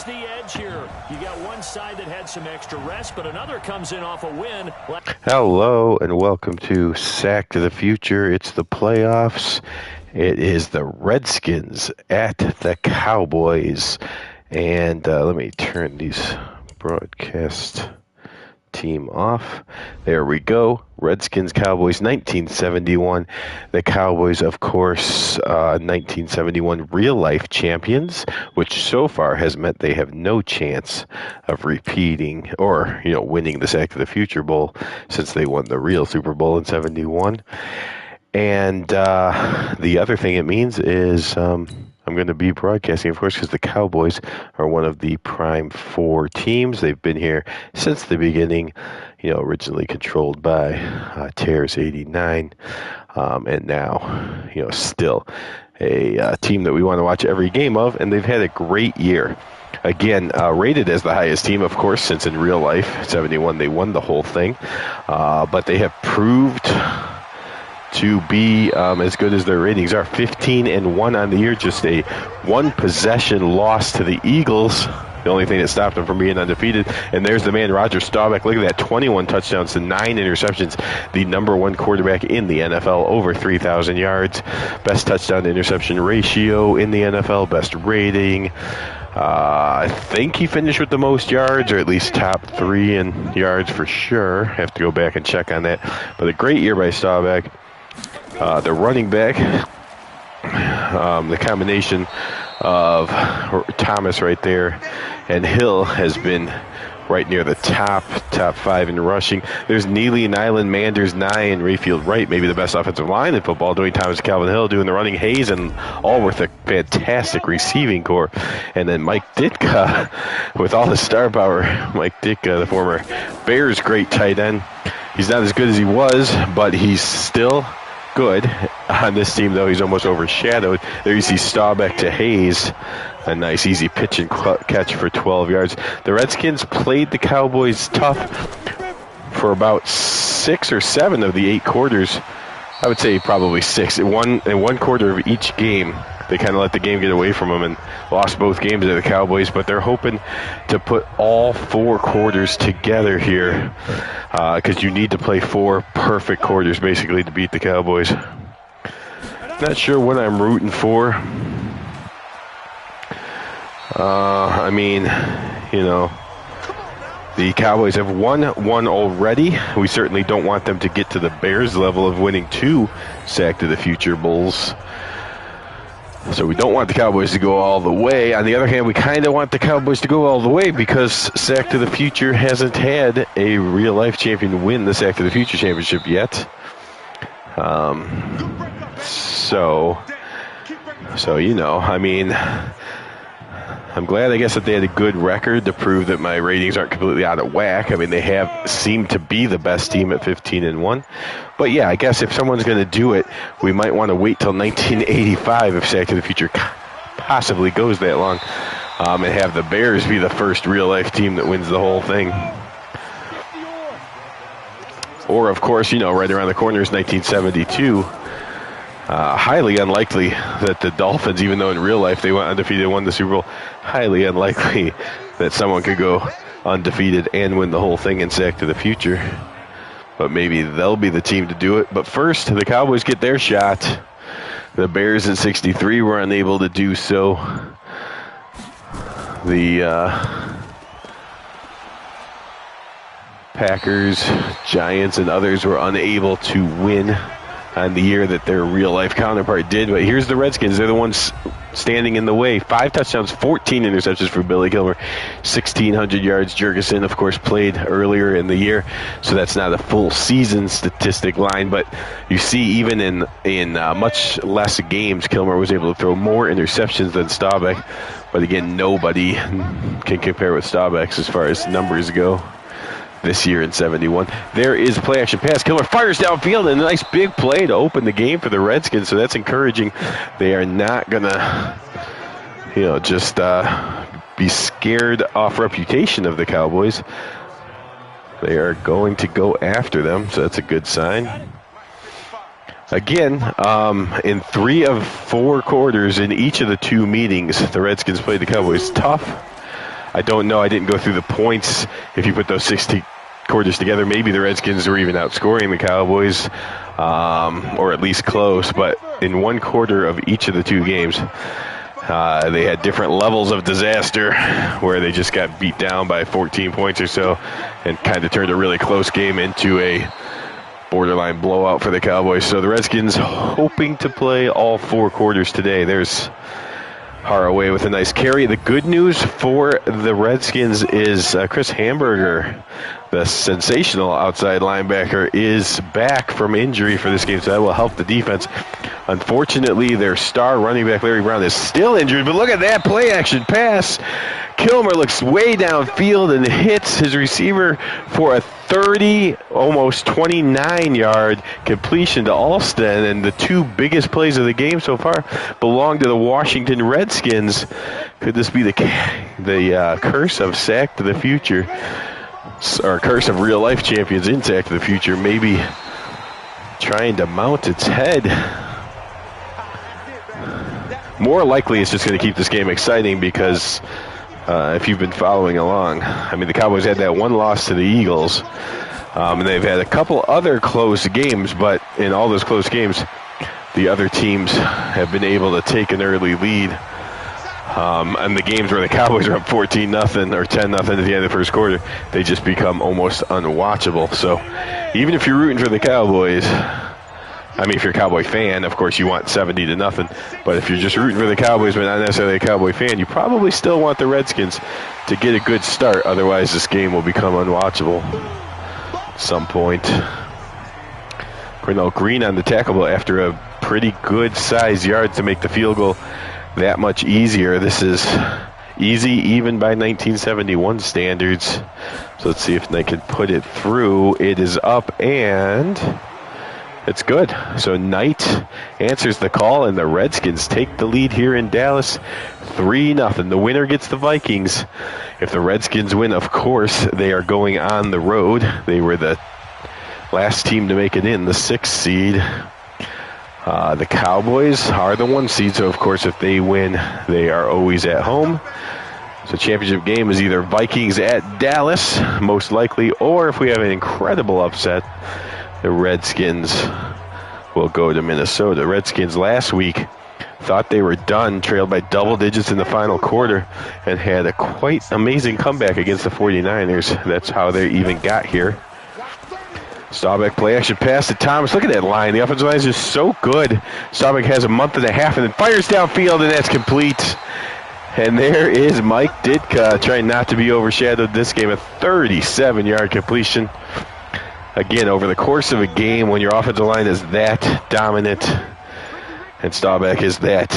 has the edge here. You got one side that had some extra rest, but another comes in off a win. Hello and welcome to Sack to the Future. It's the playoffs. It is the Redskins at the Cowboys. And let me turn these broadcast team off. There we go. Redskins, Cowboys, 1971. The Cowboys, of course, 1971 real-life champions, which so far has meant they have no chance of repeating or, winning the Sack to the Future Bowl since they won the real Super Bowl in 71. And the other thing it means is I'm going to be broadcasting, of course, because the Cowboys are one of the prime four teams. They've been here since the beginning, originally controlled by Tears 89, and now, still a team that we want to watch every game of, and they've had a great year. Again, rated as the highest team, of course, since in real life, 71, they won the whole thing, but they have proved to be as good as their ratings are. 15-1 on the year, just a one possession loss to the Eagles, the only thing that stopped them from being undefeated. And there's the man, Roger Staubach. Look at that, 21 touchdowns to 9 interceptions, the number one quarterback in the NFL, over 3,000 yards, best touchdown to interception ratio in the NFL, best rating. I think he finished with the most yards, or at least top 3 in yards for sure. Have to go back and check on that. But a great year by Staubach. The running back, the combination of Thomas right there and Hill has been right near the top 5 in rushing. There's Neely, Nyland, Manders, Nye, and Rayfield Wright, maybe the best offensive line in football, doing Thomas, Calvin Hill, doing the running, Hayes, and all with a fantastic receiving core. And then Mike Ditka with all the star power. Mike Ditka, the former Bears great tight end. He's not as good as he was, but he's still good on this team, though. He's almost overshadowed. There you see Staubach to Hayes. A nice easy pitch and catch for 12 yards. The Redskins played the Cowboys tough for about 6 or 7 of the 8 quarters. I would say probably 6. In one quarter of each game, they kind of let the game get away from them and lost both games to the Cowboys, but they're hoping to put all 4 quarters together here because you need to play 4 perfect quarters basically to beat the Cowboys. Not sure what I'm rooting for. The Cowboys have won one already. We certainly don't want them to get to the Bears level of winning 2 Sack to the Future Bowls. So we don't want the Cowboys to go all the way. On the other hand, we kind of want the Cowboys to go all the way because Sack to the Future hasn't had a real-life champion win the Sack to the Future Championship yet. I'm glad, I guess, that they had a good record to prove that my ratings aren't completely out of whack. I mean, they have seemed to be the best team at 15-1. But yeah, I guess if someone's going to do it, we might want to wait till 1985 if Sack to the Future possibly goes that long, and have the Bears be the first real-life team that wins the whole thing. Or, of course, right around the corner is 1972. Highly unlikely that the Dolphins, even though in real life they went undefeated and won the Super Bowl, highly unlikely that someone could go undefeated and win the whole thing in Sack to the Future. But maybe they'll be the team to do it. But first, the Cowboys get their shot. The Bears in 63 were unable to do so. The Packers, Giants, and others were unable to win on the year that their real-life counterpart did. But here's the Redskins. They're the ones standing in the way. 5 touchdowns, 14 interceptions for Billy Gilmer, 1,600 yards. Jurgensen, of course, played earlier in the year, so that's not a full season statistic line. But you see, even in much less games, Gilmer was able to throw more interceptions than Staubach. But again, nobody can compare with Staubach as far as numbers go this year in 71. There is play action pass. Gilmer fires downfield and a nice big play to open the game for the Redskins. So that's encouraging. They are not going to, just be scared off reputation of the Cowboys. They are going to go after them. So that's a good sign. Again, in 3 of 4 quarters in each of the 2 meetings, the Redskins played the Cowboys tough. I don't know. I didn't go through the points. If you put those 60 quarters together, maybe the Redskins were even outscoring the Cowboys, or at least close. But in one quarter of each of the two games, they had different levels of disaster where they just got beat down by 14 points or so and kind of turned a really close game into a borderline blowout for the Cowboys. So the Redskins hoping to play all 4 quarters today. There's Haraway with a nice carry. The good news for the Redskins is Chris Hamburger, the sensational outside linebacker, is back from injury for this game, so that will help the defense. Unfortunately, their star running back, Larry Brown, is still injured, but look at that play-action pass. Kilmer looks way downfield and hits his receiver for a 30, almost 29-yard completion to Alston, and the 2 biggest plays of the game so far belong to the Washington Redskins. Could this be the curse of Sack to the Future, or curse of real-life champions in Sack to the Future, maybe trying to mount its head? More likely, it's just going to keep this game exciting because if you've been following along, I mean, the Cowboys had that one loss to the Eagles, and they've had a couple other close games, but in all those close games, the other teams have been able to take an early lead. And the games where the Cowboys are up 14-0 or 10-0 at the end of the first quarter, they just become almost unwatchable. So even if you're rooting for the Cowboys, I mean, if you're a Cowboy fan, of course you want 70-0. But if you're just rooting for the Cowboys but not necessarily a Cowboy fan, you probably still want the Redskins to get a good start. Otherwise, this game will become unwatchable at some point. Cornell Green on the tackle after a pretty good size yard to make the field goal that much easier. This is easy even by 1971 standards. So let's see if they can put it through. It is up and it's good. So Knight answers the call, and the Redskins take the lead here in Dallas, 3-0. The winner gets the Vikings. If the Redskins win, of course, they are going on the road. They were the last team to make it in, the 6th seed. The Cowboys are the 1 seed, so of course, if they win, they are always at home. So championship game is either Vikings at Dallas, most likely, or if we have an incredible upset, the Redskins will go to Minnesota. Redskins last week thought they were done, trailed by double digits in the final quarter, and had a quite amazing comeback against the 49ers. That's how they even got here. Staubach play action pass to Thomas. Look at that line. The offensive line is just so good. Staubach has a month and a half and then fires downfield, and that's complete. And there is Mike Ditka trying not to be overshadowed this game. A 37-yard completion. Again, over the course of a game, when your offensive line is that dominant and Staubach is that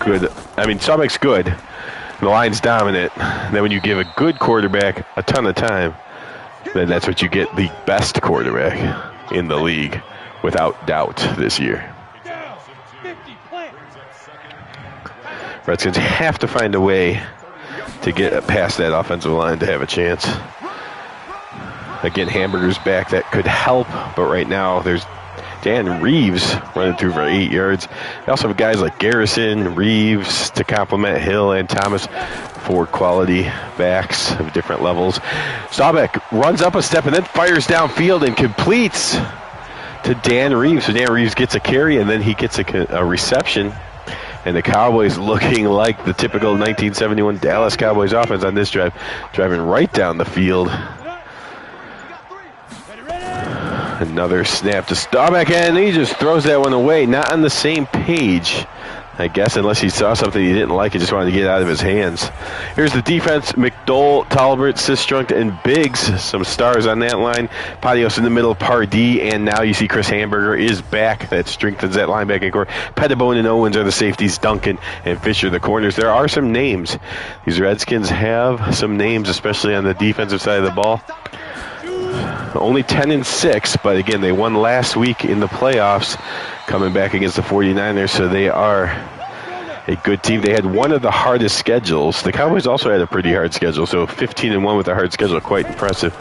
good. I mean, Staubach's good. The line's dominant. And then when you give a good quarterback a ton of time, then that's what you get, the best quarterback in the league, without doubt, this year. Redskins have to find a way to get past that offensive line to have a chance. Again, Hamburger's back. That could help, but right now there's Dan Reeves running through for 8 yards. They also have guys like Garrison, Reeves to complement Hill and Thomas, 4 quality backs of different levels. Staubach runs up a step and then fires downfield and completes to Dan Reeves. So Dan Reeves gets a carry and then he gets a reception. And the Cowboys looking like the typical 1971 Dallas Cowboys offense on this drive, driving right down the field. Another snap to Staubach, and he just throws that one away. Not on the same page, I guess, unless he saw something he didn't like and just wanted to get it out of his hands. Here's the defense. McDowell, Talbert, Sistrunk, and Biggs. Some stars on that line. Patios in the middle, Pardee, and now you see Chris Hamburger is back. That strengthens that linebacking core. Pettibone and Owens are the safeties. Duncan and Fisher the corners. There are some names. These Redskins have some names, especially on the defensive side of the ball. Only 10-6, but again, they won last week in the playoffs, coming back against the 49ers, so they are a good team. They had one of the hardest schedules. The Cowboys also had a pretty hard schedule, so 15-1 with a hard schedule, quite impressive.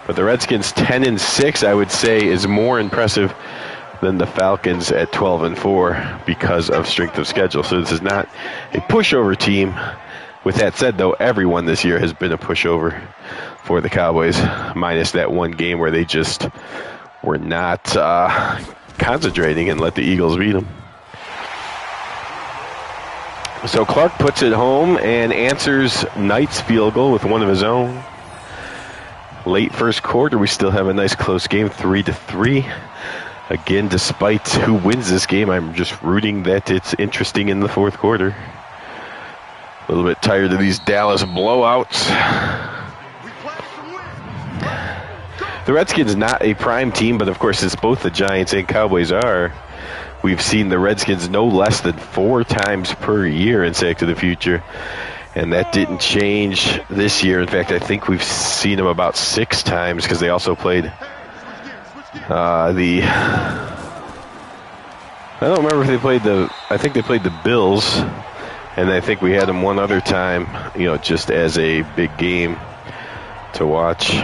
But the Redskins 10-6, I would say, is more impressive than the Falcons at 12-4 because of strength of schedule. So this is not a pushover team With that said, though, everyone this year has been a pushover for the Cowboys, minus that one game where they just were not concentrating and let the Eagles beat them. So Clark puts it home and answers Knight's field goal with one of his own. Late first quarter, we still have a nice close game, 3-3. Again, despite who wins this game, I'm just rooting that it's interesting in the fourth quarter. A little bit tired of these Dallas blowouts. The Redskins not a prime team, but of course, it's both the Giants and Cowboys are. We've seen the Redskins no less than 4 times per year in Sack to the Future, and that didn't change this year. In fact, I think we've seen them about 6 times because they also played I don't remember if they played I think they played the Bills. And I think we had them one other time, just as a big game to watch,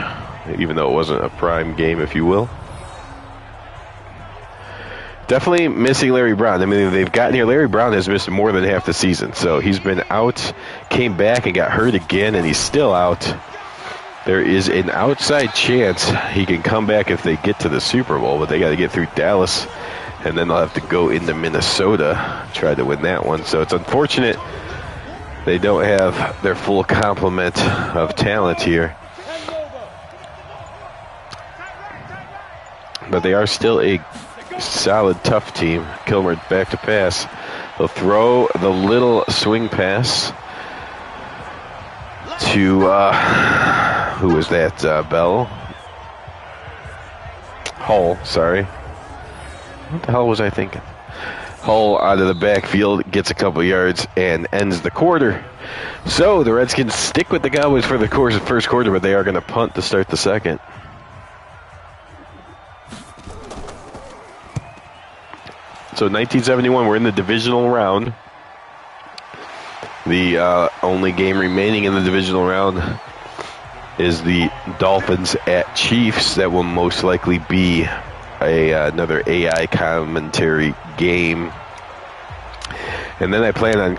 even though it wasn't a prime game, if you will. Definitely missing Larry Brown. I mean, they've gotten here. Larry Brown has missed more than half the season. So he's been out, came back, and got hurt again, and he's still out. There is an outside chance he can come back if they get to the Super Bowl, but they got to get through Dallas. And then they'll have to go into Minnesota, try to win that one. So it's unfortunate they don't have their full complement of talent here. But they are still a solid, tough team. Kilmer back to pass. They'll throw the little swing pass to, who was that, Bell? Hull, sorry. What the hell was I thinking? Hull out of the backfield, gets a couple yards, and ends the quarter. So the Redskins stick with the Cowboys for the course of first quarter, but they are going to punt to start the second. So 1971, we're in the divisional round. The only game remaining in the divisional round is the Dolphins at Chiefs. That will most likely be another AI commentary game. And then I plan on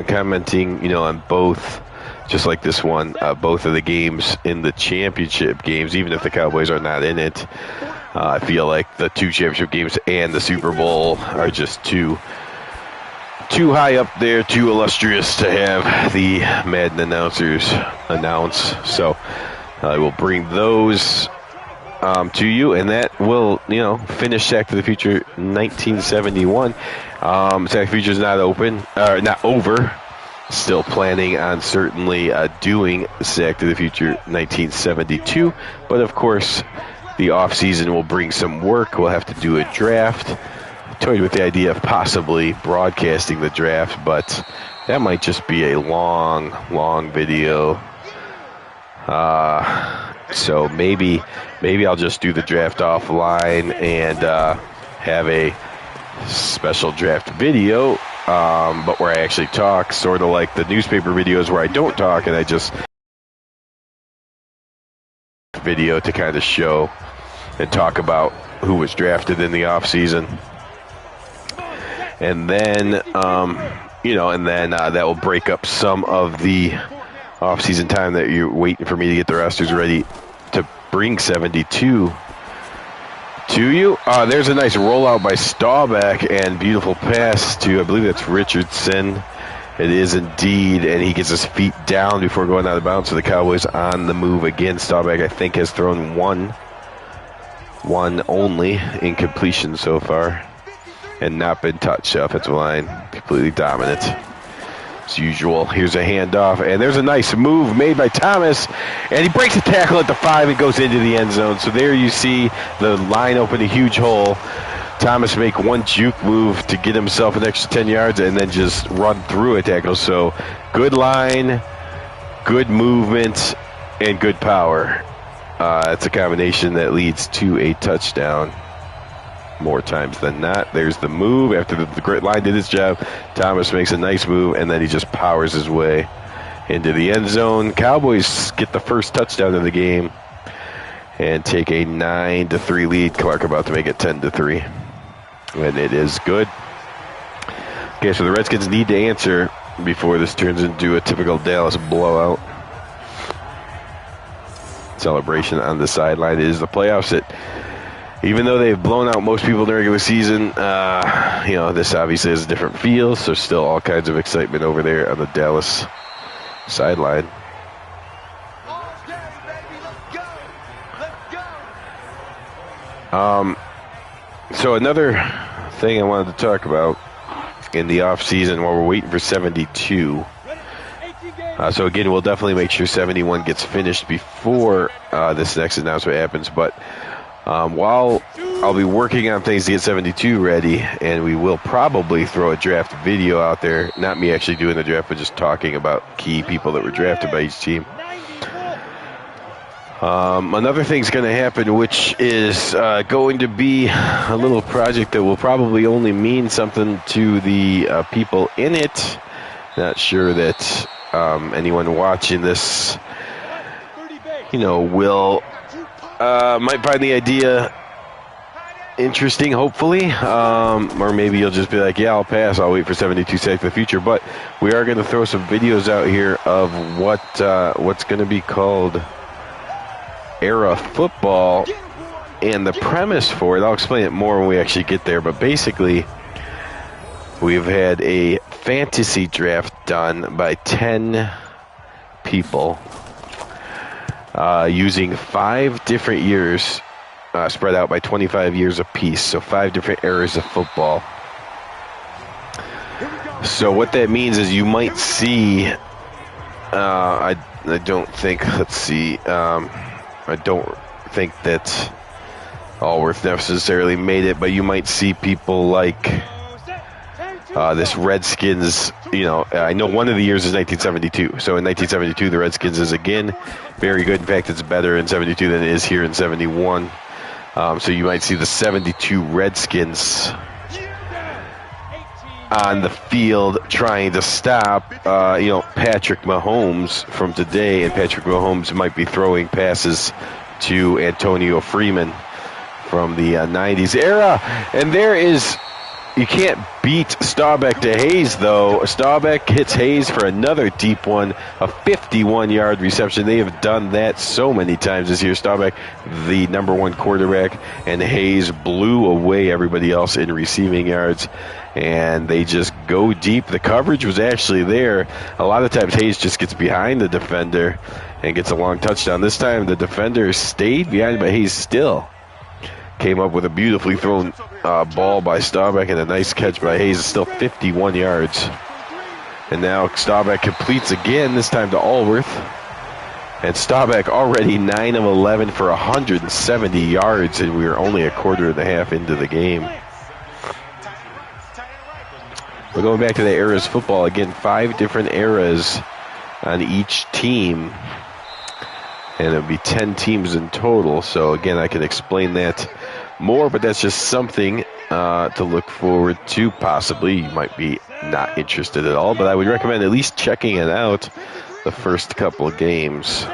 commenting, on both, just like this one, both of the games in the championship games, even if the Cowboys are not in it. I feel like the 2 championship games and the Super Bowl are just too high up there, too illustrious to have the Madden announcers announce. So I will bring those to you, and that will, finish Sack to the Future 1971. Sack to the Future is not over. Still planning on certainly doing Sack to the Future 1972, but of course, the off season will bring some work. We'll have to do a draft. I toyed with the idea of possibly broadcasting the draft, but that might just be a long video. So maybe I'll just do the draft offline and have a special draft video, but where I actually talk, sort of like the newspaper videos where I don't talk and I just video to kind of show and talk about who was drafted in the off season, and then that will break up some of the off-season time that you're waiting for me to get the rosters ready to bring 72 to you. There's a nice rollout by Staubach and beautiful pass to, I believe that's Richardson. It is indeed, and he gets his feet down before going out of bounds. So the Cowboys on the move again. Staubach, I think, has thrown one only incompletion so far and not been touched. Offensive line completely dominant. As usual, here's a handoff, and there's a nice move made by Thomas, and he breaks a tackle at the 5 and goes into the end zone. So there you see the line open a huge hole. Thomas make one juke move to get himself an extra 10 yards and then just run through a tackle. So good line, good movement, and good power. It's a combination that leads to a touchdown more times than not. There's the move. After the great line did its job, Thomas makes a nice move, and then he just powers his way into the end zone. Cowboys get the first touchdown of the game and take a 9-3 lead. Clark about to make it 10-3. And it is good. Okay, so the Redskins need to answer before this turns into a typical Dallas blowout. Celebration on the sideline. It is the playoffs. Even though they've blown out most people in the regular season, this obviously has a different feel, so still all kinds of excitement over there on the Dallas sideline. So another thing I wanted to talk about in the offseason while we're waiting for 72. So again, we'll definitely make sure 71 gets finished before this next announcement happens. But while I'll be working on things to get 72 ready, and we will probably throw a draft video out there, not me actually doing the draft, but just talking about key people that were drafted by each team. Another thing's going to happen, which is going to be a little project that will probably only mean something to the people in it. Not sure that anyone watching this, will might find the idea interesting, hopefully, or maybe you'll just be like, yeah, I'll pass. I'll wait for 72 Sack the Future. But we are going to throw some videos out here of what's going to be called Era Football, and the premise for it, I'll explain it more when we actually get there, but basically we've had a fantasy draft done by 10 people using 5 different years spread out by 25 years apiece, so 5 different eras of football. So what that means is you might see I don't think, let's see, I don't think that Allworth necessarily made it, but you might see people like this Redskins. I know one of the years is 1972. So in 1972, the Redskins is again very good. In fact, it's better in 72 than it is here in 71. So you might see the 72 Redskins on the field trying to stop, Patrick Mahomes from today, and Patrick Mahomes might be throwing passes to Antonio Freeman from the 90s era. And you can't beat Staubach to Hayes, though. Staubach hits Hayes for another deep one, a 51-yard reception. They have done that so many times this year. Staubach, the number 1 quarterback, and Hayes blew away everybody else in receiving yards. And they just go deep. The coverage was actually there. A lot of times Hayes just gets behind the defender and gets a long touchdown. This time the defender stayed behind, but Hayes still came up with a beautifully thrown ball by Staubach and a nice catch by Hayes. It's still 51 yards. And now Staubach completes again, this time to Allworth. And Staubach already 9 of 11 for 170 yards, and we are only a quarter and a half into the game. We're going back to the eras football. Again, 5 different eras on each team. And it would be 10 teams in total. So, again, I can explain that more, but that's just something to look forward to, possibly. You might be not interested at all, but I would recommend at least checking it out the first couple of games,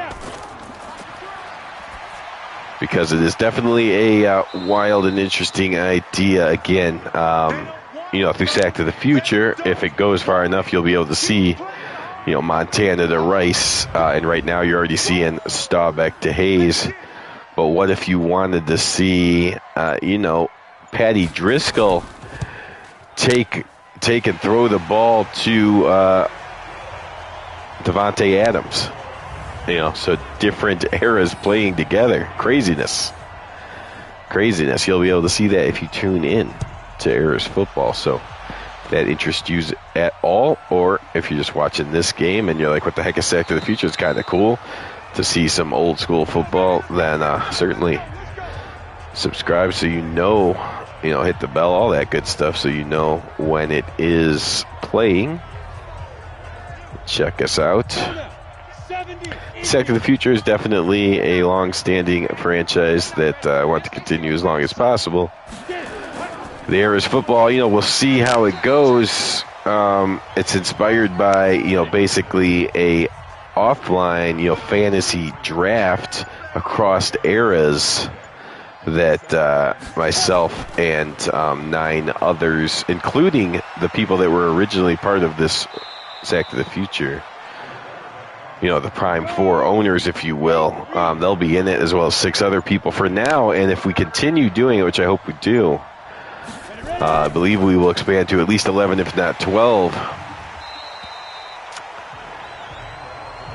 because it is definitely a wild and interesting idea. Again, through Sack to the Future, if it goes far enough, you'll be able to see, Montana to Rice, and right now you're already seeing Staubach to Hayes. But what if you wanted to see, Patty Driscoll take and throw the ball to Devontae Adams? So different eras playing together. Craziness. You'll be able to see that if you tune in to Eras Football. So if that interests you at all, or if you're just watching this game and you're like, what the heck is Sack to the Future? It's kind of cool to see some old school football, then certainly subscribe so hit the bell, all that good stuff, so you know when it is playing. Check us out. Sack to the Future is definitely a long-standing franchise that I want to continue as long as possible. The Eras Football, we'll see how it goes. It's inspired by, basically a offline, fantasy draft across eras that myself and 9 others, including the people that were originally part of this Sack to the Future, you know, the Prime 4 owners, if you will. They'll be in it as well as 6 other people for now. And if we continue doing it, which I hope we do, I believe we will expand to at least 11, if not 12.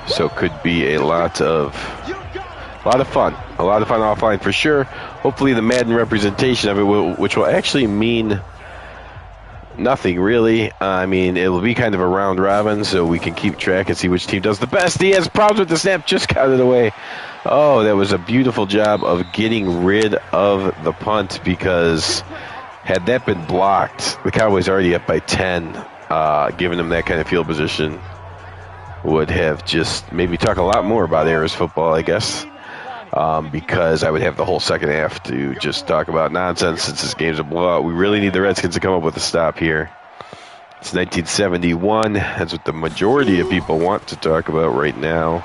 So it could be a lot of fun. A lot of fun offline for sure. Hopefully the Madden representation of it, which will actually mean nothing really. I mean, it will be kind of a round robin, so we can keep track and see which team does the best. He has problems with the snap, just got it away. Oh, that was a beautiful job of getting rid of the punt, because had that been blocked, the Cowboys already up by 10, giving them that kind of field position would have just maybe talk a lot more about Ayers football, I guess, because I would have the whole second half to just talk about nonsense since this game's a blowout. We really need the Redskins to come up with a stop here. It's 1971. That's what the majority of people want to talk about right now.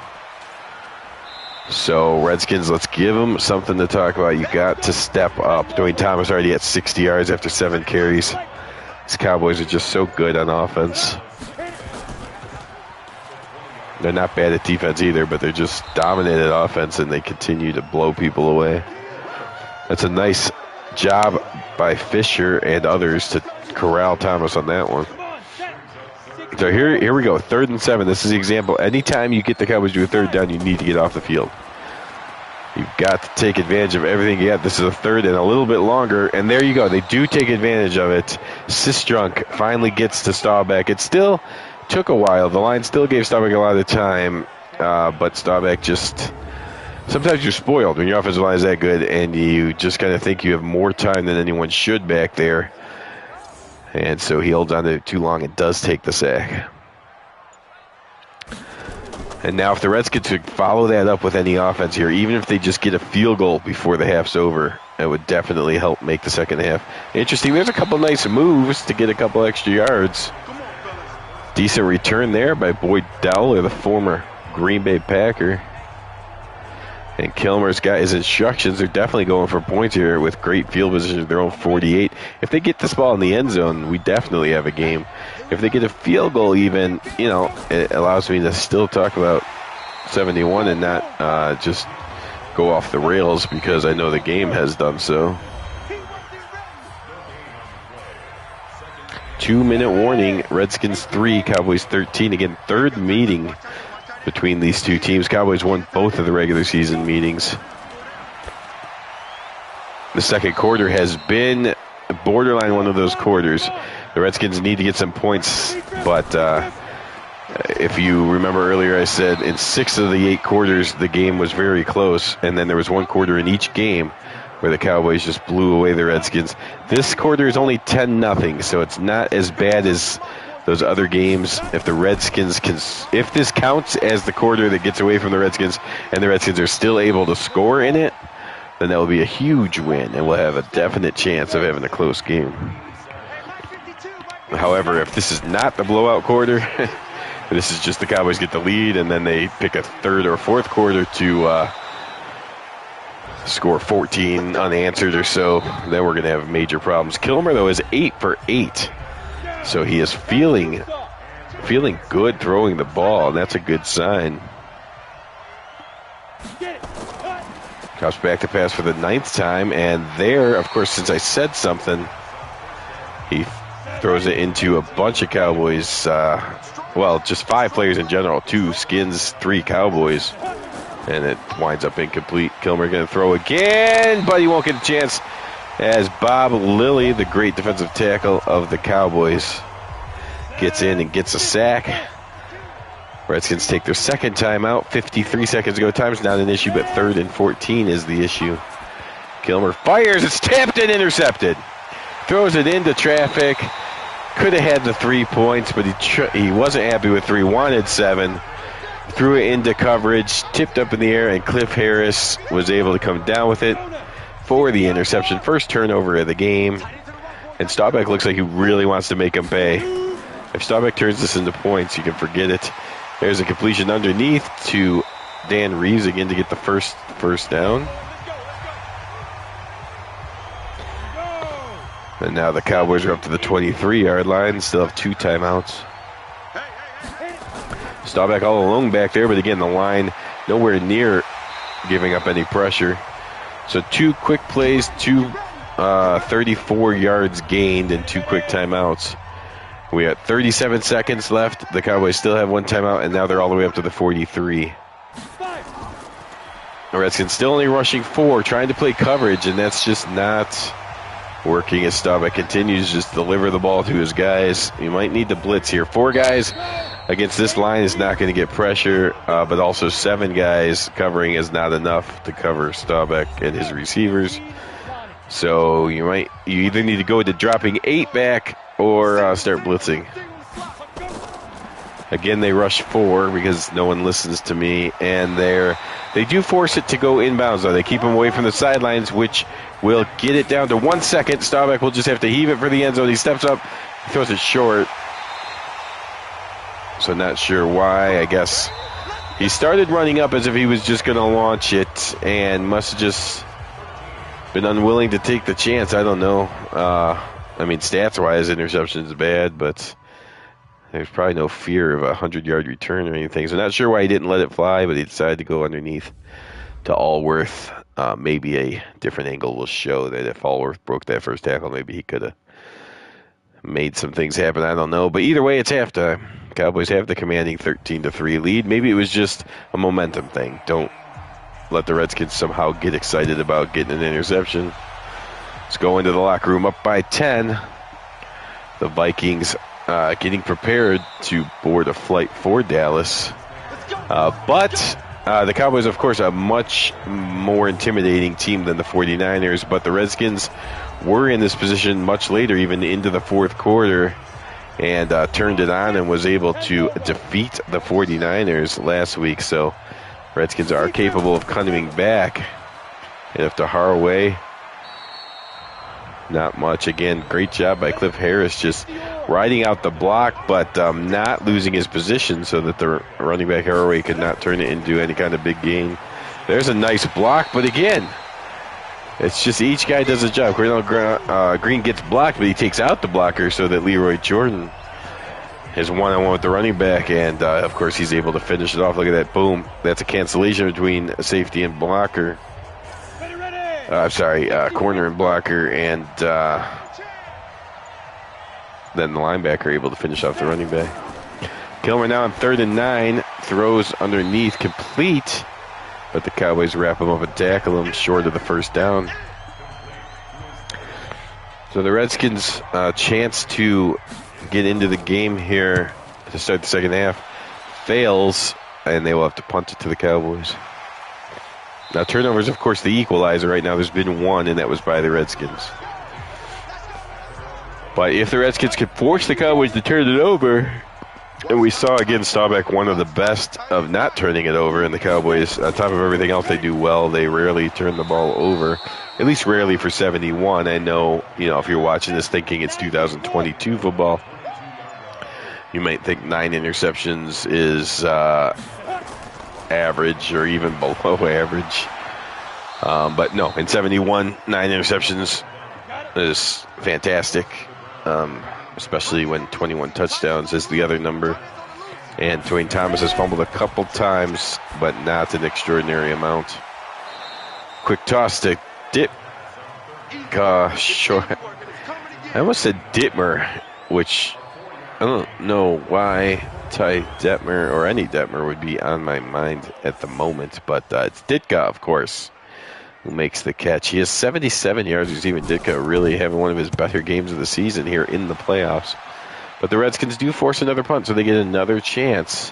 So, Redskins, let's give them something to talk about. You got to step up. Dwayne Thomas already at 60 yards after 7 carries. These Cowboys are just so good on offense. They're not bad at defense either, but they're just dominant at offense, and they continue to blow people away. That's a nice job by Fisher and others to corral Thomas on that one. So here we go, 3rd and 7. This is the example. Anytime you get the Cowboys to a 3rd down, you need to get off the field. You've got to take advantage of everything you have. This is a 3rd and a little bit longer, and there you go. They do take advantage of it. Sistrunk finally gets to Staubach. It still took a while. The line still gave Staubach a lot of time, but Staubach just... Sometimes you're spoiled when your offensive line is that good, and you just kind of think you have more time than anyone should back there. And so he holds on to it too long and does take the sack. And now if the Redskins could follow that up with any offense here, even if they just get a field goal before the half's over, it would definitely help make the second half interesting. There's a couple nice moves to get a couple extra yards. Decent return there by Boyd Dowler, the former Green Bay Packer. And Kilmer's got his instructions. They're definitely going for points here with great field position of their own 48. If they get this ball in the end zone, we definitely have a game. If they get a field goal even, you know, it allows me to still talk about 71 and not just go off the rails, because I know the game has done so. 2-minute warning. Redskins 3, Cowboys 13. Again, 3rd meeting between these two teams. Cowboys won both of the regular season meetings. The second quarter has been borderline one of those quarters. The Redskins need to get some points, but if you remember earlier, I said in 6 of the 8 quarters, the game was very close, and then there was one quarter in each game where the Cowboys just blew away the Redskins. This quarter is only 10-0, so it's not as bad as those other games. If the Redskins can, if this counts as the quarter that gets away from the Redskins and the Redskins are still able to score in it, then that will be a huge win, and we'll have a definite chance of having a close game. However, if this is not the blowout quarter, this is just the Cowboys get the lead, and then they pick a 3rd or 4th quarter to score 14 unanswered or so, then we're going to have major problems. Kilmer, though, is 8 for 8. So he is feeling good throwing the ball, and that's a good sign. Comes back to pass for the 9th time, and there, of course, since I said something, he throws it into a bunch of Cowboys. Well, just 5 players in general, 2 Skins, 3 Cowboys, and it winds up incomplete. Kilmer going to throw again, but he won't get a chance, as Bob Lilly, the great defensive tackle of the Cowboys, gets in and gets a sack. Redskins take their second timeout. 53 seconds to go. Time's not an issue, but 3rd and 14 is the issue. Kilmer fires. It's tipped and intercepted. Throws it into traffic. Could have had the 3 points, but he wasn't happy with 3. Wanted 7. Threw it into coverage. Tipped up in the air, and Cliff Harris was able to come down with it for the interception. First turnover of the game. And Staubach looks like he really wants to make him pay. If Staubach turns this into points, you can forget it. There's a completion underneath to Dan Reeves again to get the first down. And now the Cowboys are up to the 23-yard line. Still have 2 timeouts. Staubach all alone back there, but again, the line nowhere near giving up any pressure. So 2 quick plays, 34 yards gained, and 2 quick timeouts. We got 37 seconds left. The Cowboys still have 1 timeout, and now they're all the way up to the 43. The Redskins still only rushing 4, trying to play coverage, and that's just not working as Staubach continues to just deliver the ball to his guys. You might need to blitz here. 4 guys against this line is not going to get pressure, but also 7 guys covering is not enough to cover Staubach and his receivers. So you either need to go to dropping 8 back or start blitzing. Again, they rush 4 because no one listens to me, and they do force it to go inbounds, though. They keep them away from the sidelines, which will get it down to 1 second. Staubach will just have to heave it for the end zone. He steps up, throws it short. So not sure why. I guess he started running up as if he was just going to launch it and must have just been unwilling to take the chance. I don't know. I mean, stats-wise, interception is bad, but there's probably no fear of a 100-yard return or anything. So not sure why he didn't let it fly, but he decided to go underneath to Allworth. Maybe a different angle will show that if Allworth broke that first tackle, maybe he could have made some things happen. I don't know. But either way, it's halftime. Cowboys have the commanding 13-3 lead. Maybe it was just a momentum thing. Don't let the Redskins somehow get excited about getting an interception. Let's go into the locker room up by 10. The Vikings getting prepared to board a flight for Dallas. But the Cowboys, of course, a much more intimidating team than the 49ers. But the Redskins were in this position much later, even into the fourth quarter, and turned it on and was able to defeat the 49ers last week. So Redskins are capable of coming back. And if to Haraway, not much. Again, great job by Cliff Harris just riding out the block, but not losing his position so that the running back Haraway could not turn it into any kind of big gain. There's a nice block, but again, it's just each guy does a job. Green gets blocked, but he takes out the blocker so that Leroy Jordan is one-on-one with the running back, and of course he's able to finish it off. Look at that, boom. That's a cancellation between safety and blocker. Corner and blocker, and then the linebacker able to finish off the running back. Kilmer now on 3rd and 9, throws underneath, complete, but the Cowboys wrap him up and tackle him short of the first down. So the Redskins' chance to get into the game here to start the second half fails, and they will have to punt it to the Cowboys. Now, turnovers, of course, the equalizer right now. There's been 1, and that was by the Redskins. But if the Redskins could force the Cowboys to turn it over, and we saw, again, Staubach one of the best of not turning it over, and the Cowboys, on top of everything else they do well, they rarely turn the ball over, at least rarely for 71. I know, if you're watching this thinking it's 2022 football, you might think 9 interceptions is average or even below average. But no, in 71, 9 interceptions is fantastic, especially when 21 touchdowns is the other number. And Dwayne Thomas has fumbled a couple times, but not an extraordinary amount. Quick toss to Dip. Short. I almost said Dittmer, which I don't know why Ty Detmer or any Detmer would be on my mind at the moment, but it's Ditka, of course, who makes the catch. He has 77 yards receiving. Ditka really having one of his better games of the season here in the playoffs. But the Redskins do force another punt, so they get another chance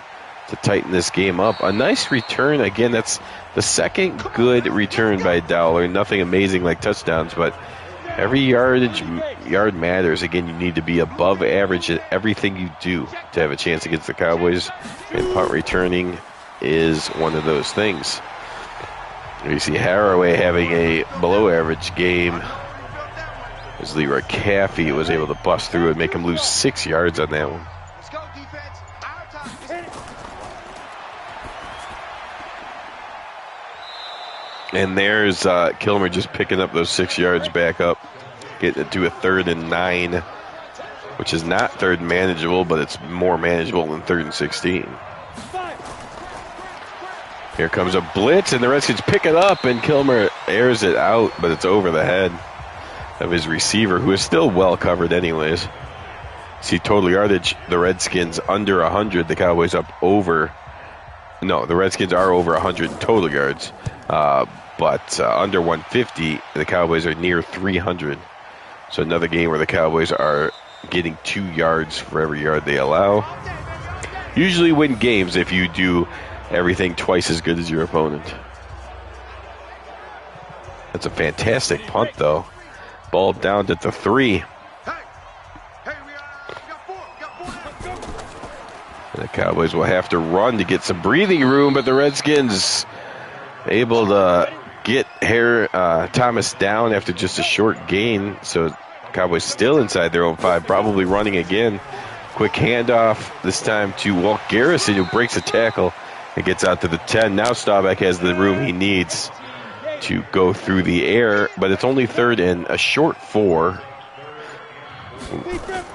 to tighten this game up. A nice return. Again, that's the second good return by Dowler. Nothing amazing like touchdowns, but every yard matters. Again, you need to be above average at everything you do to have a chance against the Cowboys, and punt returning is one of those things. You see Haraway having a below-average game as Leroy Caffey was able to bust through and make him lose 6 yards on that one. And there's Kilmer just picking up those 6 yards back up, getting it to a 3rd and 9, which is not 3rd and manageable, but it's more manageable than 3rd and 16. Here comes a blitz, and the Redskins pick it up, and Kilmer airs it out, but it's over the head of his receiver, who is still well covered anyways. See total yardage, the Redskins under 100, the Cowboys up over. No, the Redskins are over 100 in total yards, but under 150, the Cowboys are near 300. So another game where the Cowboys are getting 2 yards for every yard they allow. Usually win games if you do everything twice as good as your opponent. That's a fantastic punt, though. Ball down to the 3. And the Cowboys will have to run to get some breathing room, but the Redskins able to get Thomas down after just a short gain. So Cowboys still inside their own 5, probably running again. Quick handoff, this time to Walt Garrison, who breaks a tackle and gets out to the 10. Now Staubach has the room he needs to go through the air, but it's only 3rd and a short 4.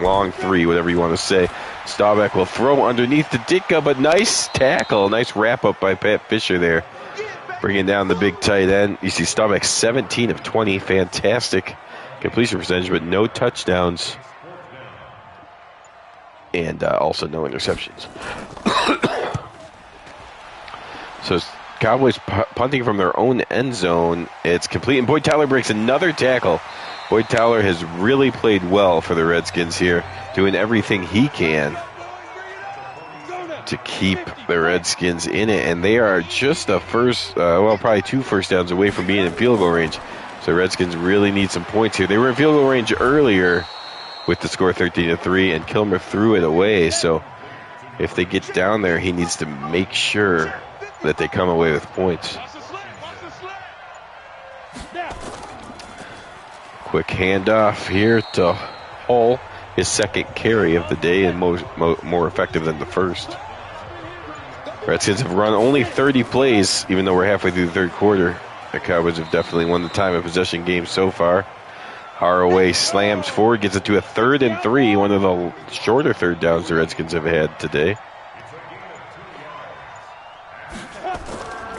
Long 3, whatever you want to say. Staubach will throw underneath the Ditka, but nice tackle. Nice wrap-up by Pat Fisher there, bringing down the big tight end. You see Staubach 17 of 20. Fantastic completion percentage, but no touchdowns. And also no interceptions. So Cowboys punting from their own end zone. It's complete, and Boyd Tyler breaks another tackle. Boyd Tyler has really played well for the Redskins here, doing everything he can to keep the Redskins in it. And they are just probably 2 first downs away from being in field goal range. So the Redskins really need some points here. They were in field goal range earlier with the score 13-3, and Kilmer threw it away. So if they get down there, he needs to make sure that they come away with points. Quick handoff here to Hull, his 2nd carry of the day, and more effective than the first. Redskins have run only 30 plays, even though we're halfway through the 3rd quarter. The Cowboys have definitely won the time of possession game so far. Haraway slams forward, gets it to a 3rd and 3, one of the shorter 3rd downs the Redskins have had today.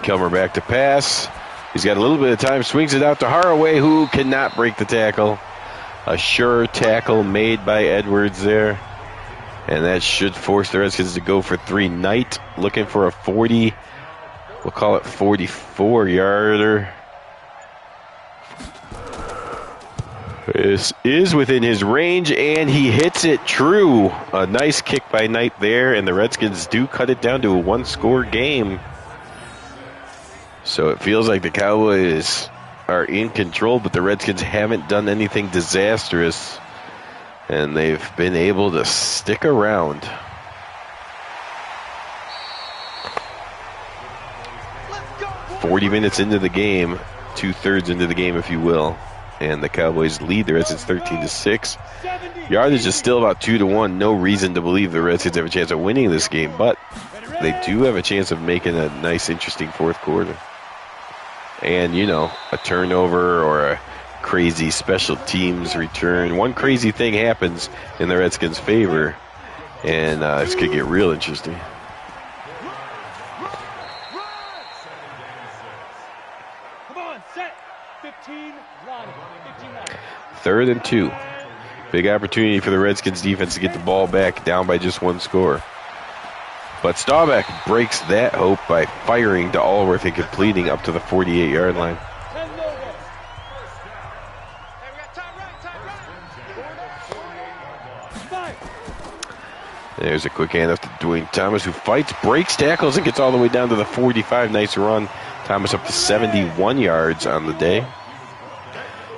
Kilmer back to pass. He's got a little bit of time, swings it out to Haraway, who cannot break the tackle. A sure tackle made by Edwards there. And that should force the Redskins to go for 3. Knight looking for a 40, we'll call it 44-yarder. This is within his range, and he hits it true. A nice kick by Knight there, and the Redskins do cut it down to a 1-score game. So it feels like the Cowboys are in control, but the Redskins haven't done anything disastrous, and they've been able to stick around. Let's go, 40 minutes into the game, 2/3 into the game, if you will, and the Cowboys lead the Redskins 13-6. Yardage is still about 2-1. No reason to believe the Redskins have a chance of winning this game, but they do have a chance of making a nice, interesting 4th quarter. And, a turnover or a crazy special teams return. One crazy thing happens in the Redskins' favor, and this could get real interesting. Come on, set. 15, line. 3rd and 2. Big opportunity for the Redskins defense to get the ball back, down by just 1 score. But Staubach breaks that hope by firing to Allworth and completing up to the 48-yard line. There's a quick handoff to Dwayne Thomas, who fights, breaks tackles, and gets all the way down to the 45. Nice run. Thomas up to 71 yards on the day.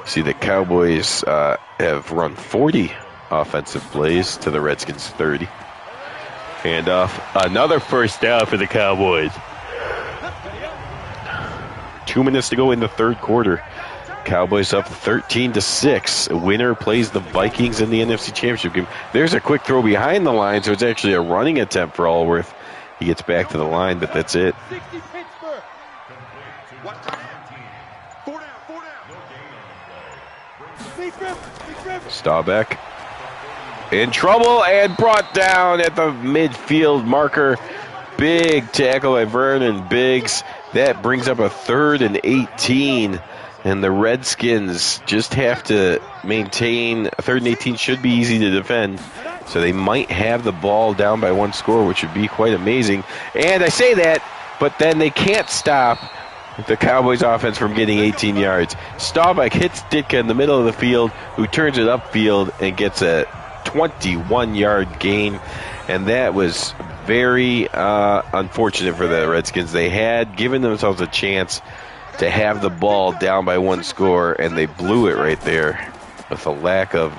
See, the Cowboys have run 40 offensive plays to the Redskins 30. Handoff, another first down for the Cowboys. 2 minutes to go in the 3rd quarter. Cowboys up 13-6. A winner plays the Vikings in the NFC Championship game. There's a quick throw behind the line, so it's actually a running attempt for Allworth. He gets back to the line, but that's it. Staubach in trouble and brought down at the midfield marker big tackle by Vernon Biggs. That brings up a 3rd and 18. And the Redskins just have to maintain. A 3rd and 18 should be easy to defend. So they might have the ball down by 1 score, which would be quite amazing. And I say that, but then they can't stop the Cowboys offense from getting 18 yards. Staubach hits Ditka in the middle of the field, who turns it upfield and gets a 21-yard gain. And that was very unfortunate for the Redskins. They had given themselves a chance to have the ball down by 1 score, and they blew it right there with a lack of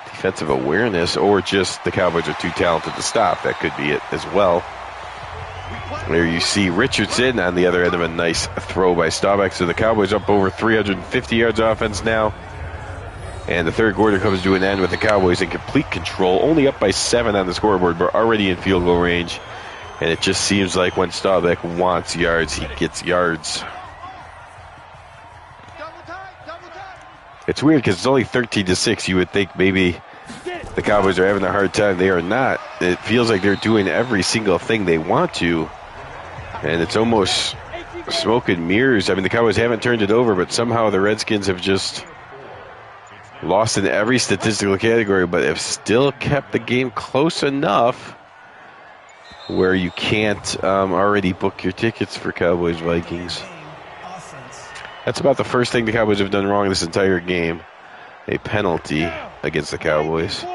defensive awareness, or just the Cowboys are too talented to stop. That could be it as well. There you see Richardson on the other end of a nice throw by Staubach. So the Cowboys up over 350 yards offense now. And the 3rd quarter comes to an end with the Cowboys in complete control, only up by 7 on the scoreboard, but already in field goal range. And it just seems like when Staubach wants yards, he gets yards. It's weird because it's only 13-6. You would think maybe the Cowboys are having a hard time. They are not. It feels like they're doing every single thing they want to. And it's almost smoke and mirrors. I mean, the Cowboys haven't turned it over, but somehow the Redskins have just lost in every statistical category, but have still kept the game close enough where you can't already book your tickets for Cowboys-Vikings. That's about the first thing the Cowboys have done wrong this entire game. A penalty against the Cowboys,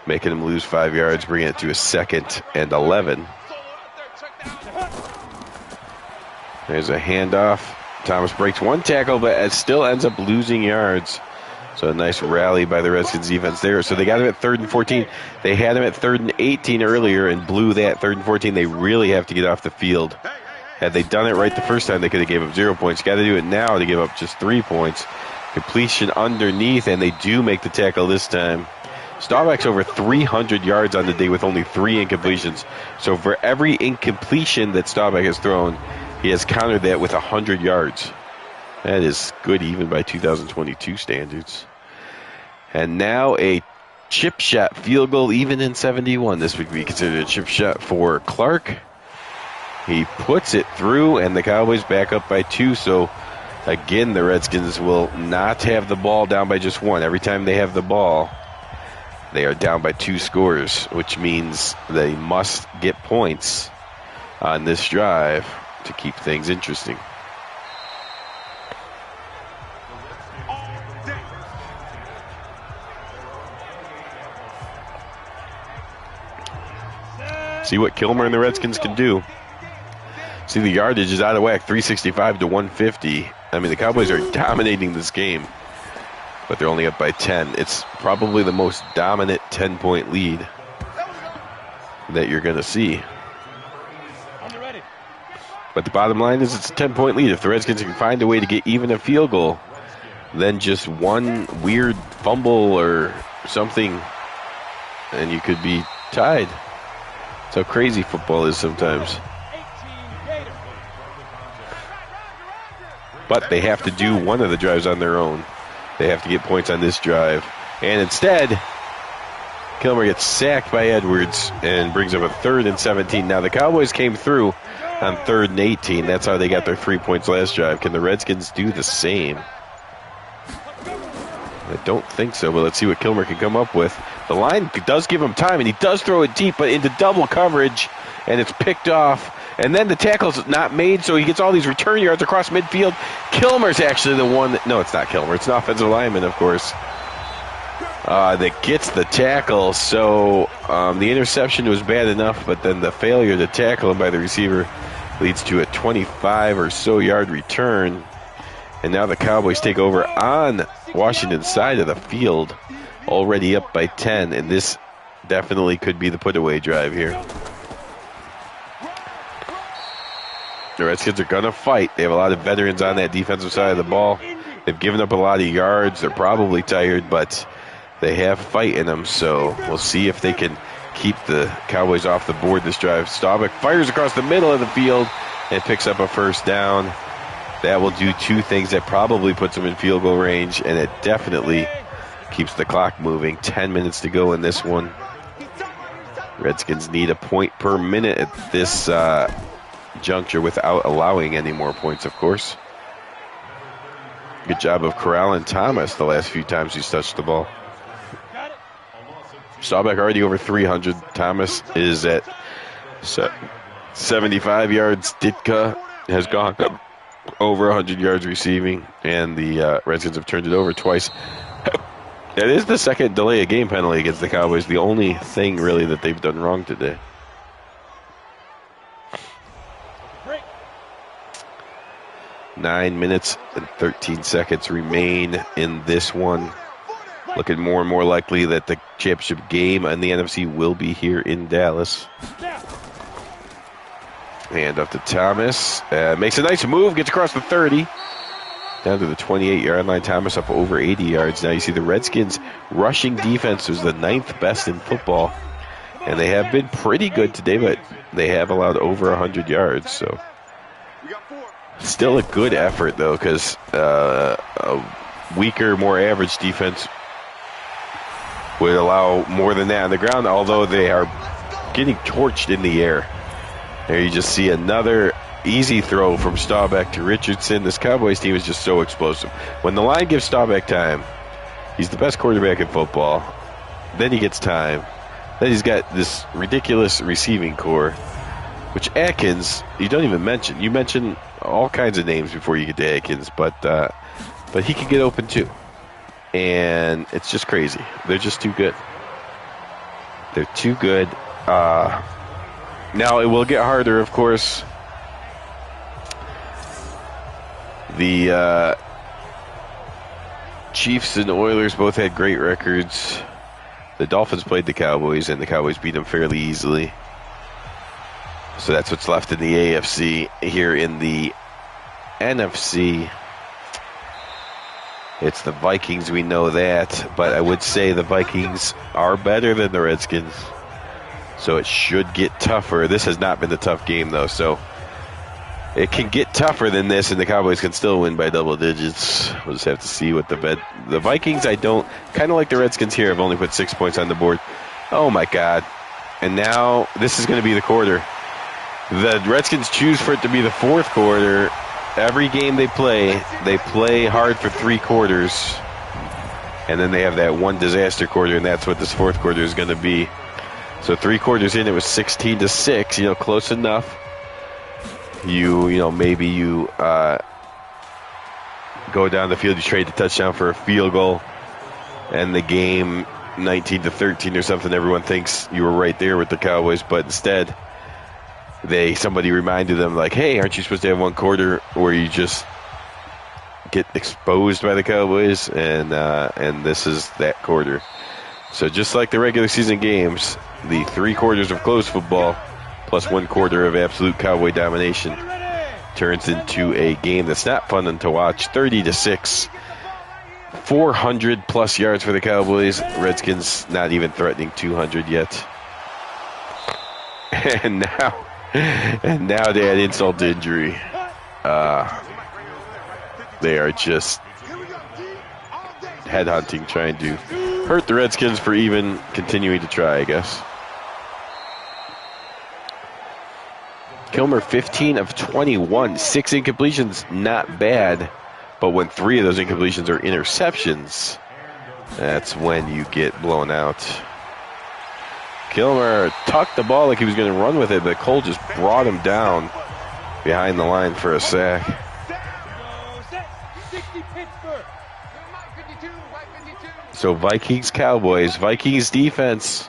making them lose 5 yards, bringing it to a 2nd and 11. There's a handoff. Thomas breaks 1 tackle, but it still ends up losing yards. So a nice rally by the Redskins defense there. So they got him at 3rd and 14. They had him at 3rd and 18 earlier and blew that 3rd and 14. They really have to get off the field. Had they done it right the first time, they could have gave up 0 points. Got to do it now to give up just 3 points. Completion underneath, and they do make the tackle this time. Staubach's over 300 yards on the day with only 3 incompletions. So for every incompletion that Staubach has thrown, he has countered that with 100 yards. That is good even by 2022 standards. And now a chip shot field goal, even in 71. This would be considered a chip shot for Clark. He puts it through, and the Cowboys back up by 2. So, again, the Redskins will not have the ball down by just 1. Every time they have the ball, they are down by 2 scores, which means they must get points on this drive to keep things interesting. See what Kilmer and the Redskins can do. See, the yardage is out of whack, 365 to 150. I mean, the Cowboys are dominating this game, but they're only up by 10. It's probably the most dominant 10-point lead that you're going to see. But the bottom line is it's a 10-point lead. If the Redskins can find a way to get even a field goal, then just one weird fumble or something, and you could be tied. That's how crazy football is sometimes. But they have to do one of the drives on their own. They have to get points on this drive. And instead, Kilmer gets sacked by Edwards and brings up a 3rd and 17. Now, the Cowboys came through on 3rd and 18. That's how they got their 3 points last drive. Can the Redskins do the same? I don't think so, but let's see what Kilmer can come up with. The line does give him time, and he does throw it deep, but into double coverage, and it's picked off. And then the tackle's not made, so he gets all these return yards across midfield. Kilmer's actually the one that... No, it's not Kilmer. It's an offensive lineman, of course, that gets the tackle. So the interception was bad enough, but then the failure to tackle him by the receiver leads to a 25 or so yard return. And now the Cowboys take over on Washington's side of the field, already up by 10. And this definitely could be the put-away drive here. The Redskins are going to fight. They have a lot of veterans on that defensive side of the ball. They've given up a lot of yards. They're probably tired, but they have fight in them. So we'll see if they can keep the Cowboys off the board this drive. Staubach fires across the middle of the field and picks up a first down. That will do 2 things. That probably puts them in field goal range, and it definitely keeps the clock moving. 10 minutes to go in this one. Redskins need a point per minute at this juncture without allowing any more points, of course. Good job of corralling Thomas the last few times he's touched the ball. Staubach already over 300. Thomas is at 75 yards. Ditka has gone over 100 yards receiving, and the Redskins have turned it over twice. That is the second delay of game penalty against the Cowboys, the only thing really that they've done wrong today. Break. 9 minutes and 13 seconds remain in this one. Looking more and more likely that the championship game in the NFC will be here in Dallas. Hand up to Thomas. Makes a nice move, gets across the 30. Down to the 28-yard line. Thomas up over 80 yards. Now you see the Redskins' rushing defense was the 9th best in football. And they have been pretty good today, but they have allowed over 100 yards. So still a good effort, though, because a weaker, more average defense would allow more than that on the ground, although they are getting torched in the air. There you just see another easy throw from Staubach to Richardson. This Cowboys team is just so explosive. When the line gives Staubach time, he's the best quarterback in football. Then he gets time. Then he's got this ridiculous receiving core, which Atkins, you don't even mention. You mention all kinds of names before you get to Atkins, but he can get open too. And it's just crazy. They're just too good. They're too good. Now it will get harder, of course. The Chiefs and Oilers both had great records. The Dolphins played the Cowboys, and the Cowboys beat them fairly easily. So that's what's left in the AFC. Here in the NFC, it's the Vikings, we know that. But I would say the Vikings are better than the Redskins. So it should get tougher. This has not been a tough game, though. So it can get tougher than this, and the Cowboys can still win by double digits. We'll just have to see what the Vikings, I don't, kind of like the Redskins here, have only put 6 points on the board. Oh, my God. And now this is going to be the quarter. The Redskins choose for it to be the fourth quarter. Every game they play hard for 3 quarters. And then they have that one disaster quarter, and that's what this fourth quarter is going to be. So 3 quarters in, it was 16-6, close enough. Maybe you go down the field, you trade the touchdown for a field goal, and the game 19-13 or something. Everyone thinks you were right there with the Cowboys, but instead, somebody reminded them, like, hey, aren't you supposed to have one quarter where you just get exposed by the Cowboys? And this is that quarter. So just like the regular season games, the 3 quarters of close football plus 1 quarter of absolute Cowboy domination turns into a game that's not fun to watch. 30-6, 400 plus yards for the Cowboys. Redskins not even threatening 200 yet. And now they add insult to injury. They are just headhunting, trying to hurt the Redskins for even continuing to try, I guess. Kilmer, 15 of 21, 6 incompletions, not bad. But when 3 of those incompletions are interceptions, that's when you get blown out. Kilmer tucked the ball like he was going to run with it, but Cole just brought him down behind the line for a sack. So Vikings, Cowboys. Vikings defense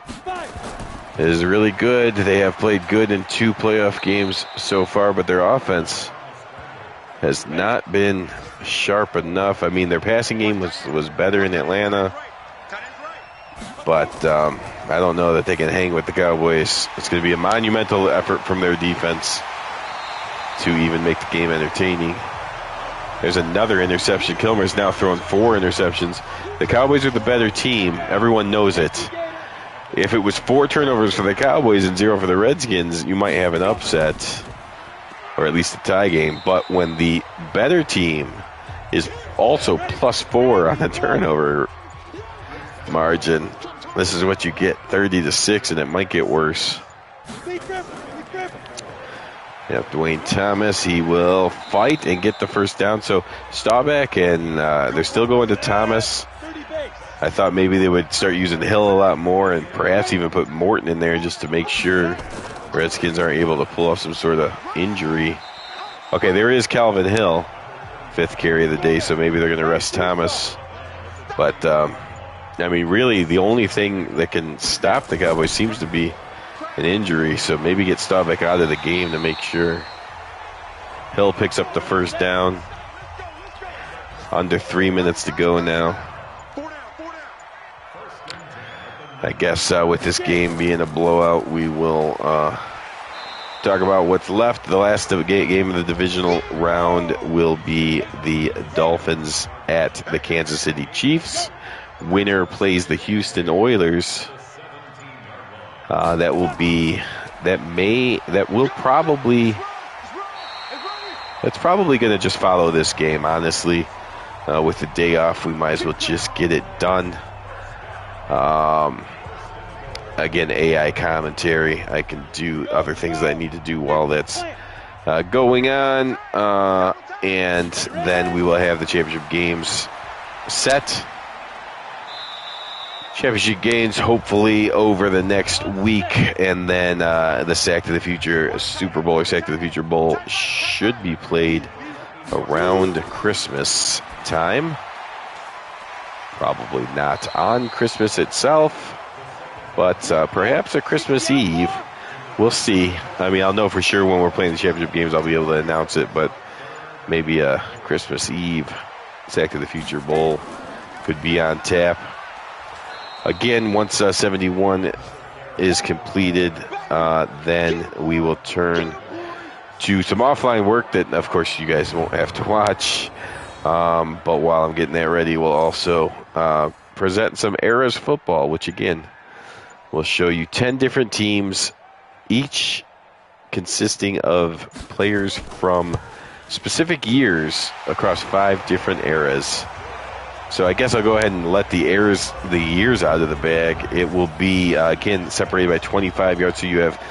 is really good. They have played good in 2 playoff games so far, but their offense has not been sharp enough. I mean, their passing game was better in Atlanta, but I don't know that they can hang with the Cowboys. It's going to be a monumental effort from their defense to even make the game entertaining. There's another interception. Kilmer's now thrown 4 interceptions. The Cowboys are the better team. Everyone knows it. If it was 4 turnovers for the Cowboys and 0 for the Redskins, you might have an upset, or at least a tie game. But when the better team is also +4 on the turnover margin, This is what you get, 30-6, and it might get worse. Yep, Dwayne Thomas, he will fight and get the first down. So Staubach, and they're still going to Thomas. I thought maybe they would start using Hill a lot more and perhaps even put Morton in there just to make sure Redskins aren't able to pull off some sort of injury. Okay, there is Calvin Hill, 5th carry of the day, so maybe they're going to rest Thomas. But, I mean, really the only thing that can stop the Cowboys seems to be an injury, so maybe get Staubach out of the game to make sure. Hill picks up the first down. Under 3 minutes to go now. I guess with this game being a blowout, we will talk about what's left. The last game of the divisional round will be the Dolphins at the Kansas City Chiefs. Winner plays the Houston Oilers. That's probably going to just follow this game, honestly. With the day off, we might as well just get it done. Again, AI commentary. I can do other things that I need to do while that's going on. And then we will have the championship games set. Championship games hopefully over the next week, and then the Sack to the Future Super Bowl or Sack to the Future Bowl should be played around Christmas time. Probably not on Christmas itself, but perhaps a Christmas Eve. We'll see. I mean, I'll know for sure when we're playing the championship games. I'll be able to announce it, but maybe a Christmas Eve Sack to the Future Bowl could be on tap. Again, once 71 is completed, then we will turn to some offline work that, of course, you guys won't have to watch. But while I'm getting that ready, we'll also present some Eras football, which, again, will show you 10 different teams, each consisting of players from specific years across 5 different eras. So I guess I'll go ahead and let the years out of the bag. It will be, again, separated by 25 yards. So you have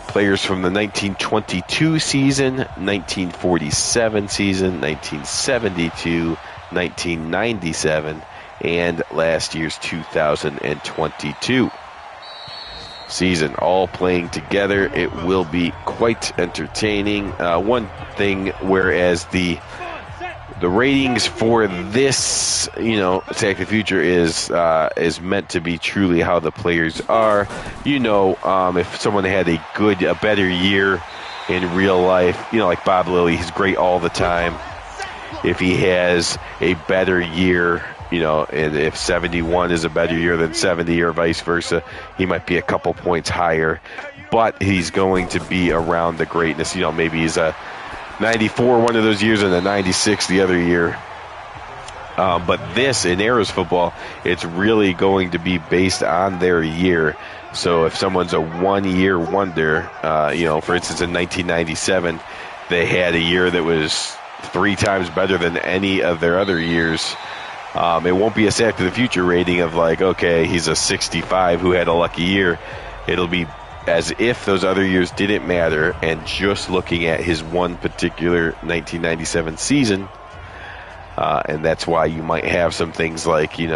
players from the 1922 season, 1947 season, 1972, 1997, and last year's 2022 season, all playing together. It will be quite entertaining. One thing, whereas the ratings for this, Sack the Future is meant to be truly how the players are. If someone had a better year in real life, like Bob Lilly, he's great all the time. If he has a better year, and if 71 is a better year than 70 or vice versa, he might be a couple points higher, but he's going to be around the greatness. Maybe he's a 94 one of those years and a 96 the other year. But this, in Eras football, it's really going to be based on their year. So if someone's a one-year wonder, for instance, in 1997, they had a year that was 3 times better than any of their other years. It won't be a Sack to the Future rating of like, okay, he's a 65 who had a lucky year. It'll be as if those other years didn't matter, and just looking at his one particular 1997 season. And that's why you might have some things like, for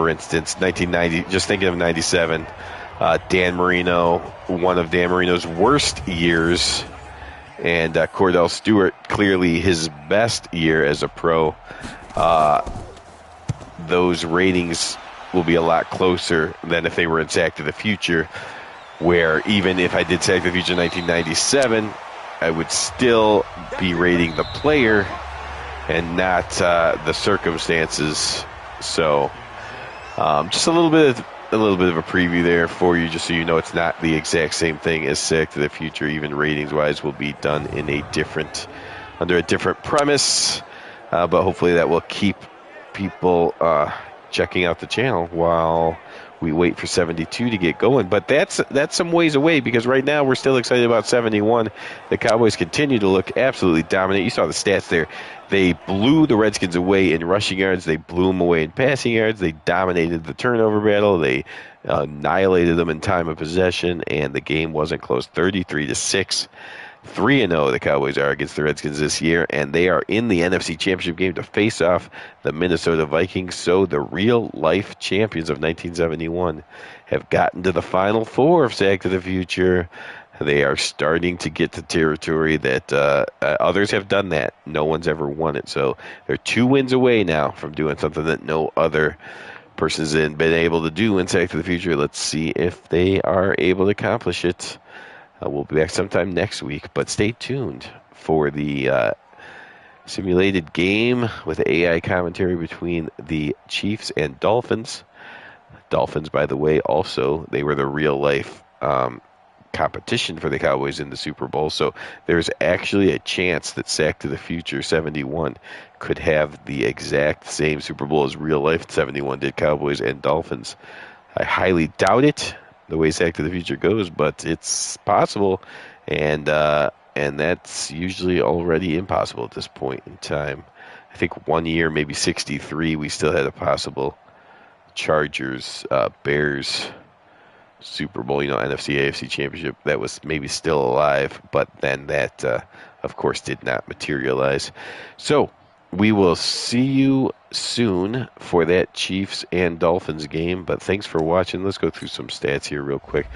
instance, 1990, just thinking of 97, Dan Marino, one of Dan Marino's worst years, and Cordell Stewart, clearly his best year as a pro. Those ratings will be a lot closer than if they were in Sack to the Future, where even if I did Sack to the Future 1997, I would still be rating the player and not the circumstances. So just a little bit of a preview there for you, just so you know it's not the exact same thing as Sack to the Future. Even ratings-wise will be done in under a different premise, but hopefully that will keep people checking out the channel while we wait for 72 to get going. But that's some ways away because right now we're still excited about 71. The Cowboys continue to look absolutely dominant. You saw the stats there. They blew the Redskins away in rushing yards. They blew them away in passing yards. They dominated the turnover battle. They annihilated them in time of possession, and the game wasn't close. 33-6. 3-0 the Cowboys are against the Redskins this year, and they are in the NFC Championship game to face off the Minnesota Vikings. So the real-life champions of 1971 have gotten to the Final Four of Sack to the Future. They are starting to get to territory that others have done that. No one's ever won it. So they're 2 wins away now from doing something that no other person's been able to do in Sack to the Future. Let's see if they are able to accomplish it. We'll be back sometime next week, but stay tuned for the simulated game with AI commentary between the Chiefs and Dolphins. Dolphins, by the way, also, they were the real-life competition for the Cowboys in the Super Bowl, so there's actually a chance that Sack to the Future 71 could have the exact same Super Bowl as real-life 71 did, Cowboys and Dolphins. I highly doubt it, the way Sack to the Future goes, but it's possible, and that's usually already impossible at this point in time. I think one year, maybe 63, we still had a possible Chargers, Bears Super Bowl, NFC, AFC Championship that was maybe still alive, but then that, of course, did not materialize. So we will see you soon for that Chiefs and Dolphins game, but thanks for watching. Let's go through some stats here real quick.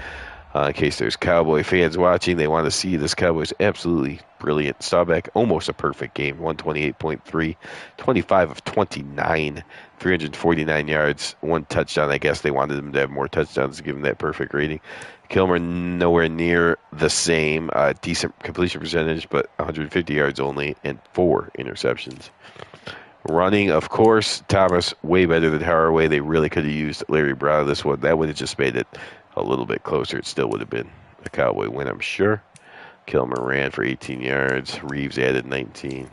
In case there's Cowboy fans watching, they want to see this Cowboys absolutely brilliant. Staubach, almost a perfect game, 128.3, 25 of 29, 349 yards, 1 touchdown. I guess they wanted him to have more touchdowns to give him that perfect rating. Kilmer, nowhere near the same. Decent completion percentage, but 150 yards only, and 4 interceptions. Running, of course, Thomas, way better than Haraway. They really could have used Larry Brown this one. That would have just made it a little bit closer. It still would have been a Cowboy win, I'm sure. Kilmer ran for 18 yards. Reeves added 19.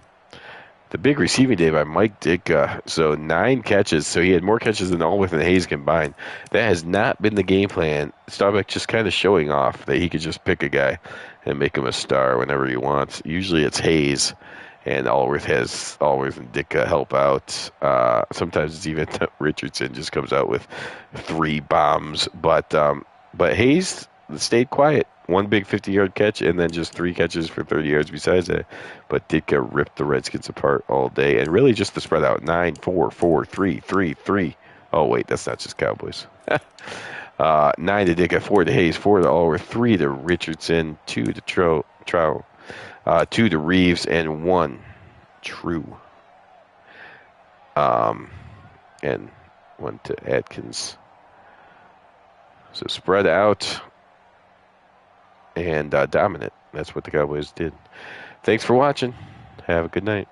The big receiving day by Mike Ditka. So 9 catches. So he had more catches than Allworth and Hayes combined. That has not been the game plan. Staubach just kind of showing off that he could just pick a guy and make him a star whenever he wants. Usually it's Hayes, and Allworth and Ditka help out. Sometimes it's even Richardson just comes out with 3 bombs. But Hayes stayed quiet. 1 big 50-yard catch, and then just 3 catches for 30 yards besides that. But Ditka ripped the Redskins apart all day, and really just the spread out 9, 4, 4, 3, 3, 3. Oh wait, that's not just Cowboys. 9 to Ditka, 4 to Hayes, 4 to Allworth, 3 to Richardson, 2 to Trout, 2 to Reeves, and 1 True. And 1 to Atkins. So spread out and dominant. That's what the Cowboys did. Thanks for watching. Have a good night.